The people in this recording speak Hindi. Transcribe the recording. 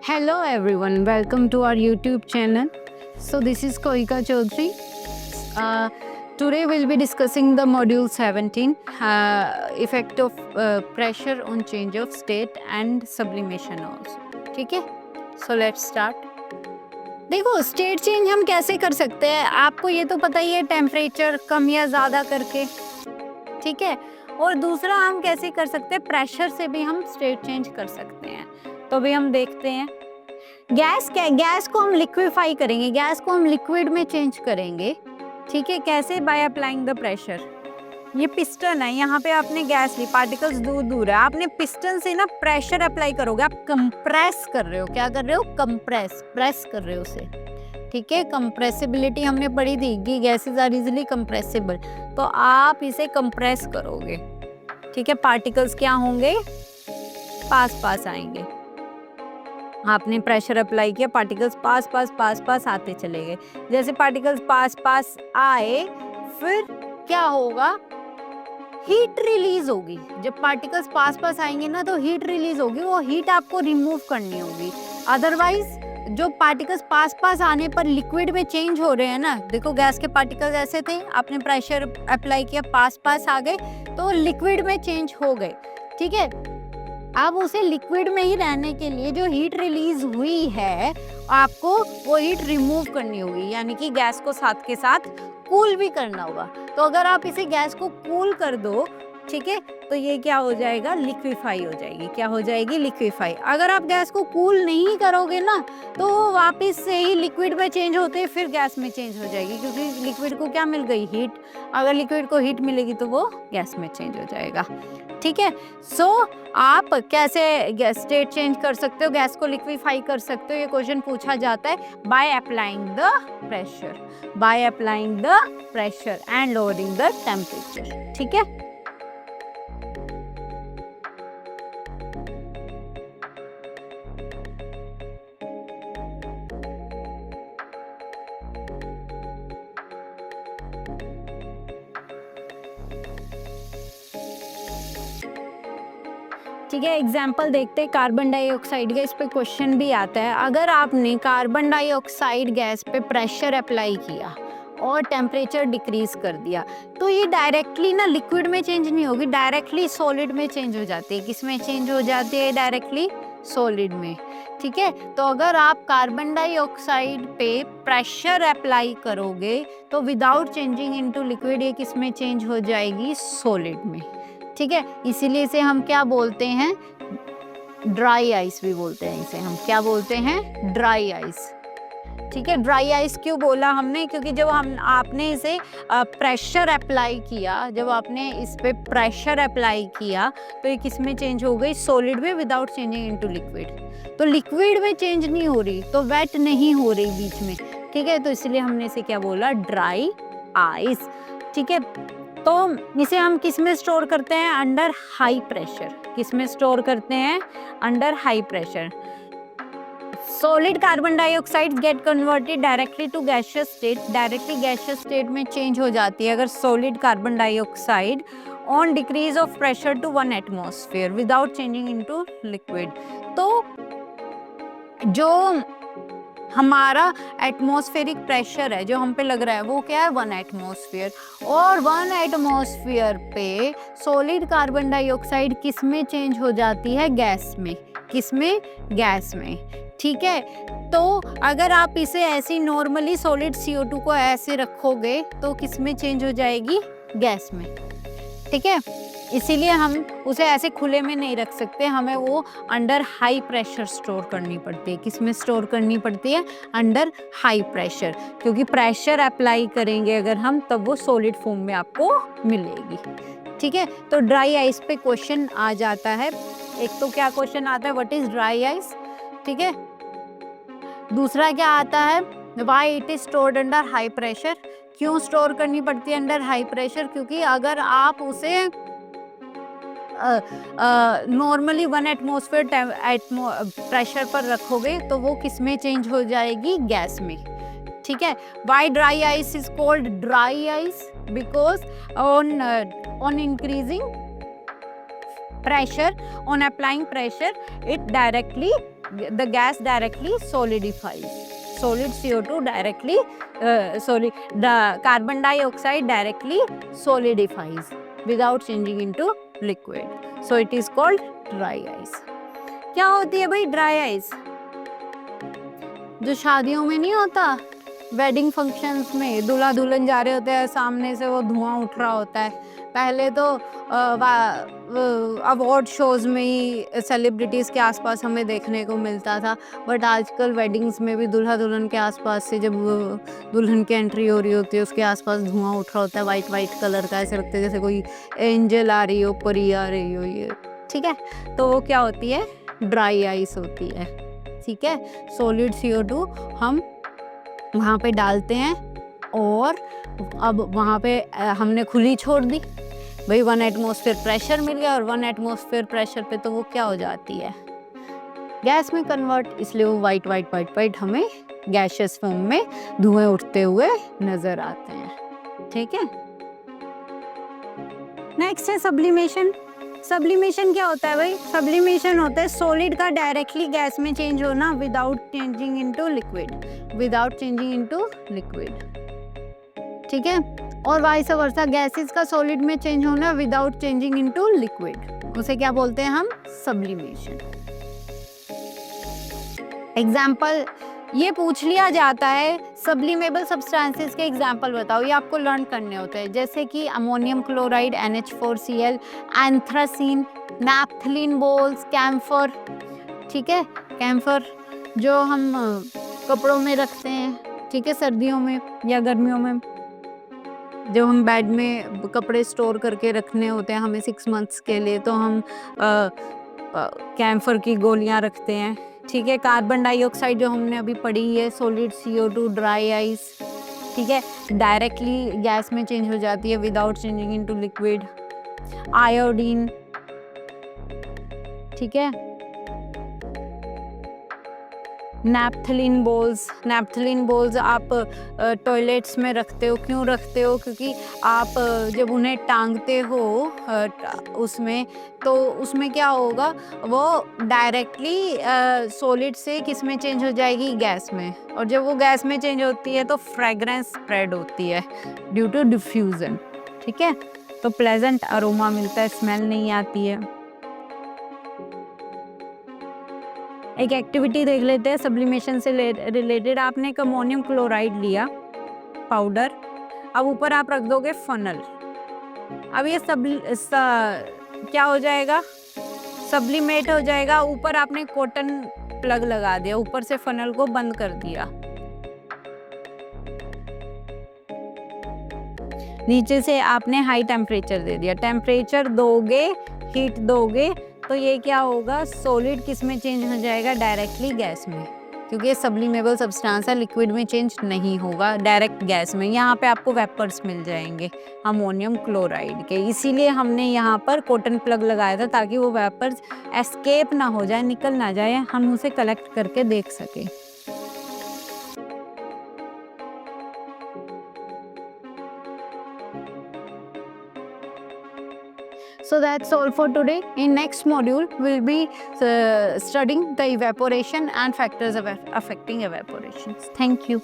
Hello everyone, welcome to our YouTube channel. So this is Koika Chaudhary. Today we'll be discussing the module 17, effect of pressure on change of state and sublimation also. ठीक है? So let's start. देखो स्टेट चेंज हम कैसे कर सकते हैं, आपको ये तो पता ही है, टेम्परेचर कम या ज़्यादा करके, ठीक है। और दूसरा हम कैसे कर सकते हैं, प्रेशर से भी हम स्टेट चेंज कर सकते हैं। तो भी हम देखते हैं, गैस को हम लिक्विफाई करेंगे, गैस को हम लिक्विड में चेंज करेंगे, ठीक है। कैसे? By applying the pressure. ये पिस्टन है, यहाँ पे आपने गैस ली, पार्टिकल्स दूर दूर है, आपने पिस्टन से ना प्रेशर अप्लाई करोगे, आप कंप्रेस कर रहे हो। क्या कर रहे हो? प्रेस कर रहे हो उसे, ठीक है। कंप्रेसिबिलिटी हमने पढ़ी थी कि गैसेस आर इजीली कंप्रेसिबल, तो आप इसे कंप्रेस करोगे, ठीक है। पार्टिकल्स क्या होंगे? पास आएंगे। आपने प्रेशर अप्लाई किया, पार्टिकल्स पास आते चले गए। जैसे पार्टिकल्स पास आए, फिर क्या होगा? हीट रिलीज होगी। जब पार्टिकल्स पास आएंगे ना, तो हीट रिलीज होगी, वो हीट आपको रिमूव करनी होगी। अदरवाइज जो पार्टिकल्स पास आने पर लिक्विड में चेंज हो रहे हैं ना, देखो गैस के पार्टिकल्स ऐसे थे, आपने प्रेशर अप्लाई किया, पास आ गए, तो लिक्विड में चेंज हो गए, ठीक है। अब उसे लिक्विड में ही रहने के लिए जो हीट रिलीज हुई है, आपको वो हीट रिमूव करनी होगी, यानी कि गैस को साथ के साथ कूल भी करना होगा। तो अगर आप इसे गैस को कूल कर दो, ठीक है, तो ये क्या हो जाएगा? लिक्विफाई हो जाएगी। क्या हो जाएगी? लिक्विफाई। अगर आप गैस को कूल नहीं करोगे ना, तो वापस से ही लिक्विड में चेंज होते फिर गैस में चेंज हो जाएगी, क्योंकि लिक्विड को क्या मिल गई? हीट। अगर लिक्विड को हीट मिलेगी तो वो गैस में चेंज हो जाएगा, ठीक है। सो आप कैसे स्टेट चेंज कर सकते हो, गैस को लिक्विफाई कर सकते हो? ये क्वेश्चन पूछा जाता है by applying the pressure and lowering the temperature, ठीक है। ठीक है, एग्जाम्पल देखते हैं कार्बन डाइऑक्साइड का। इस पे क्वेश्चन भी आता है, अगर आपने कार्बन डाइऑक्साइड गैस पे प्रेशर अप्लाई किया और टेम्परेचर डिक्रीज कर दिया, तो ये डायरेक्टली ना लिक्विड में चेंज नहीं होगी, डायरेक्टली सॉलिड में चेंज हो जाती है। किस में चेंज हो जाती है? डायरेक्टली सॉलिड में, ठीक है। तो अगर आप कार्बन डाइऑक्साइड पे प्रेशर अप्लाई करोगे, तो विदाउट चेंजिंग इनटू लिक्विड ये किस में चेंज हो जाएगी? सॉलिड में, ठीक है। इसीलिए इसे हम क्या बोलते हैं? ड्राई आइस भी बोलते हैं इसे। हम क्या बोलते हैं? ड्राई आइस, ठीक है। ड्राई आइस क्यों बोला हमने? क्योंकि जब आपने इसे प्रेशर अप्लाई किया, जब आपने इस पे प्रेशर अप्लाई किया, तो ये किस में चेंज हो गई? सॉलिड में, विदाउट चेंजिंग इनटू लिक्विड। तो लिक्विड में चेंज नहीं हो रही, तो वेट नहीं हो रही बीच में, ठीक है। तो इसलिए हमने इसे क्या बोला? ड्राई आइस, ठीक है। तो इसे हम किस में स्टोर करते हैं? Under high pressure. किस में स्टोर करते हैं? Under high pressure. Solid carbon dioxide get converted directly to gaseous state, directly gaseous state में चेंज हो जाती है अगर solid carbon dioxide on decrease of pressure to 1 atmosphere without changing into liquid. तो जो हमारा एटमॉस्फेरिक प्रेशर है जो हम पे लग रहा है, वो क्या है? 1 एटमॉस्फेयर। और 1 एटमॉस्फेयर पे सॉलिड कार्बन डाइऑक्साइड किस में चेंज हो जाती है? गैस में। किस में? गैस में, ठीक है। तो अगर आप इसे ऐसे नॉर्मली सॉलिड CO2 को ऐसे रखोगे, तो किस में चेंज हो जाएगी? गैस में, ठीक है। इसीलिए हम उसे ऐसे खुले में नहीं रख सकते, हमें वो अंडर हाई प्रेशर स्टोर करनी पड़ती है। किस में स्टोर करनी पड़ती है? अंडर हाई प्रेशर, क्योंकि प्रेशर अप्लाई करेंगे अगर हम, तब वो सॉलिड फॉर्म में आपको मिलेगी, ठीक है। तो ड्राई आइस पे क्वेश्चन आ जाता है। एक तो क्या क्वेश्चन आता है? व्हाट इज ड्राई आइस, ठीक है। दूसरा क्या आता है? Why it is stored under high pressure. क्यों स्टोर करनी पड़ती है अंडर हाई प्रेशर? क्योंकि अगर आप उसे नॉर्मली 1 एटमॉस्फेयर प्रेशर पर रखोगे, तो वो किस में चेंज हो जाएगी? गैस में, ठीक है। Why dry ice is called dry ice? Because on increasing pressure, on applying pressure, it directly the gas directly solidifies. Solid CO2 directly, the carbon dioxide directly solidifies without changing into liquid. So it is called dry ice. क्या होती है भाई ड्राई आइस? जो शादियों में नहीं होता, वेडिंग फंक्शंस में दूल्हा दुल्हन जा रहे होते हैं, सामने से वो धुआं उठ रहा होता है। पहले तो अवार्ड शोज में ही सेलिब्रिटीज़ के आसपास हमें देखने को मिलता था, बट आजकल वेडिंग्स में भी दूल्हा दुल्हन के आसपास से जब दुल्हन की एंट्री हो रही होती है, उसके आसपास धुआं उठ रहा होता है वाइट वाइट कलर का, ऐसे लगता है जैसे कोई एंजल आ रही हो, परी आ रही हो ये, ठीक है। तो वो क्या होती है? ड्राई आइस होती है, ठीक है। सॉलिड CO2 हम वहाँ पे डालते हैं और अब वहाँ पे हमने खुली छोड़ दी भाई, 1 एटमॉस्फेयर प्रेशर मिल गया, और 1 एटमॉस्फेयर प्रेशर पे तो वो क्या हो जाती है? गैस में कन्वर्ट, इसलिए वो वाइट वाइट वाइट वाइट हमें गैशियस फॉर्म में धुएं उठते हुए नजर आते हैं, ठीक है। नेक्स्ट है सब्लिमेशन। सब्लिमेशन क्या होता है भाई? सब्लिमेशन होता है सॉलिड का डायरेक्टली गैस में चेंज होना without changing into liquid, without changing into liquid, ठीक है। और वाइस वर्सा गैसेस का सॉलिड में चेंज होना विदाउट चेंजिंग इनटू लिक्विड, उसे क्या बोलते हैं हम? सब्लिमेशन। एग्जाम्पल ये पूछ लिया जाता है, सब्लिमेबल सब्सटेंसेस के एग्जाम्पल बताओ, ये आपको लर्न करने होते हैं, जैसे कि ammonium chloride NH4Cl, anthracene, naphthalene balls, camphor, ठीक है। कैम्फर जो हम कपड़ों में रखते हैं, ठीक है, सर्दियों में या गर्मियों में, जब हम बेड में कपड़े स्टोर करके रखने होते हैं हमें 6 मंथ्स के लिए, तो हम कैम्फर की गोलियां रखते हैं, ठीक है। कार्बन डाइऑक्साइड जो हमने अभी पढ़ी है, सॉलिड CO2 ड्राई आइस, ठीक है, डायरेक्टली गैस में चेंज हो जाती है without changing into liquid. Iodine, ठीक है। नैप्थलीन बॉल्स, नैप्थलीन बॉल्स आप टॉयलेट्स में रखते हो, क्यों रखते हो? क्योंकि आप जब उन्हें टांगते हो उसमें, तो उसमें क्या होगा, वो डायरेक्टली सॉलिड से किस में चेंज हो जाएगी? गैस में, और जब वो गैस में चेंज होती है तो फ्रेग्रेंस स्प्रेड होती है ड्यू टू डिफ्यूजन, ठीक है। तो प्लेजेंट अरोमा मिलता है, स्मेल नहीं आती है। एक एक्टिविटी देख लेते हैं सब्लिमेशन से रिलेटेड। आपने एक अमोनियम क्लोराइड लिया पाउडर, अब ऊपर आप रख दोगे फनल, अब ये क्या हो जाएगा? सब्लिमेट हो जाएगा। ऊपर आपने कॉटन प्लग लगा दिया, ऊपर से फनल को बंद कर दिया, नीचे से आपने हाई टेम्परेचर दे दिया। टेम्परेचर दोगे, हीट दोगे, तो ये क्या होगा? सॉलिड किस में चेंज हो जाएगा? डायरेक्टली गैस में, क्योंकि ये सब्लिमेबल सब्सटेंस है, लिक्विड में चेंज नहीं होगा, डायरेक्ट गैस में। यहाँ पे आपको वेपर्स मिल जाएंगे अमोनियम क्लोराइड के, इसीलिए हमने यहाँ पर कॉटन प्लग लगाया था, ताकि वो वेपर्स एस्केप ना हो जाए, निकल ना जाए, हम उसे कलेक्ट करके देख सके। So that's all for today. In next module, we'll be studying the evaporation and factors affecting evaporation. Thank you.